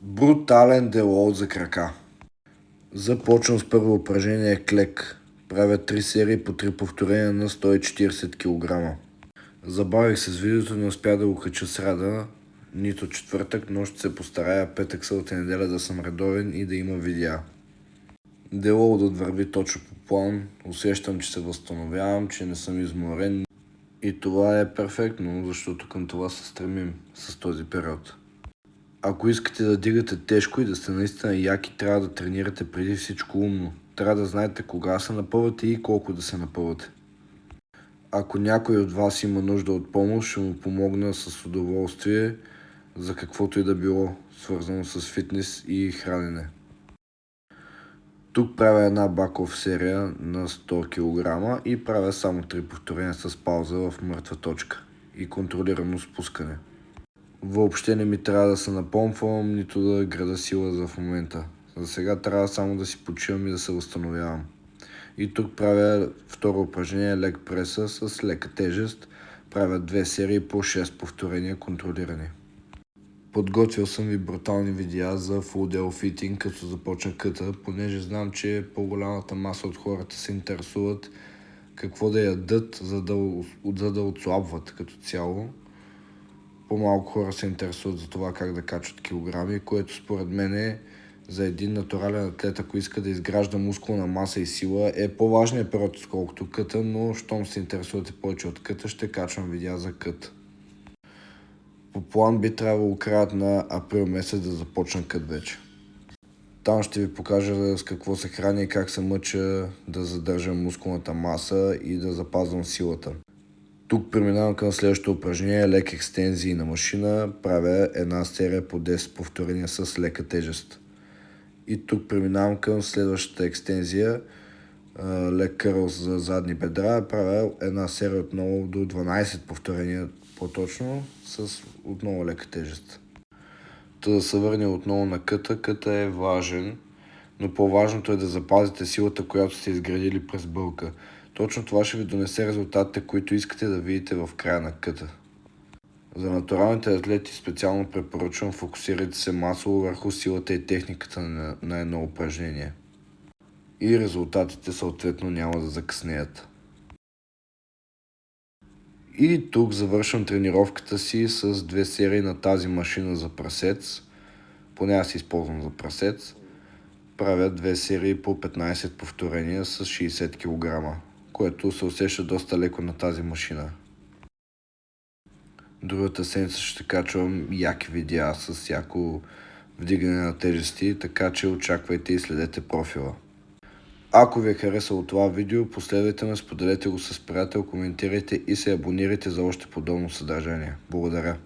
Брутален делоуд за крака. Започвам с първо упражнение клек. Правя 3 серии по 3 повторения на 140 кг. Забавих се с видеото, не успя да го кача сряда, нито четвъртък, но ще се постарая петък, събота и неделя да съм редовен и да има видеа. Делоудът върви точно по план, усещам, че се възстановявам, че не съм изморен и това е перфектно, защото към това се стремим с този период. Ако искате да дигате тежко и да сте наистина яки, трябва да тренирате преди всичко умно. Трябва да знаете кога се напъвате и колко да се напъвате. Ако някой от вас има нужда от помощ, ще му помогна с удоволствие за каквото и да било, свързано с фитнес и хранене. Тук правя една баков серия на 100 кг и правя само 3 повторения с пауза в мъртва точка и контролирано спускане. Въобще не ми трябва да се напомпвам, нито да града сила в момента. За сега трябва само да си почивам и да се възстановявам. И тук правя второ упражнение лег преса с лека тежест. Правя 2 серии по 6 повторения контролирани. Подготвил съм ви брутални видеа за full day fitting, като започна къта, понеже знам, че по-голямата маса от хората се интересуват какво да ядат, за да отслабват като цяло. По-малко хора се интересуват за това как да качват килограми, което според мен е за един натурален атлет, ако иска да изгражда мускулна маса и сила, е по-важният период, отколкото къта, но щом се интересувате повече от къта, ще качвам видеа за кът. По план би трябвало краят на април месец да започна кът вече. Там ще ви покажа с какво се храня и как се мъча да задържам мускулната маса и да запазвам силата. Тук преминавам към следващото упражнение, лек екстензии на машина. Правя една серия по 10 повторения с лека тежест. И тук преминавам към следващата екстензия, лек кърл за задни бедра. Правя една серия отново до 12 повторения по-точно с отново лека тежест. Да се върнем отново на къта. Къта е важен, но по-важното е да запазите силата, която сте изградили през бълка. Точно това ще ви донесе резултатите, които искате да видите в края на къта. За натуралните атлети специално препоръчвам фокусирайте се масово върху силата и техниката на едно упражнение. И резултатите съответно няма да закъснеят. И тук завършвам тренировката си с 2 серии на тази машина за прасец. Поне аз използвам за прасец. Правя 2 серии по 15 повторения с 60 кг, което се усеща доста леко на тази машина. Другата седмица ще качвам яки видеа с всяко вдигане на тежести, така че очаквайте и следете профила. Ако ви е харесало това видео, последвайте ме, споделете го с приятел, коментирайте и се абонирайте за още подобно съдържание. Благодаря!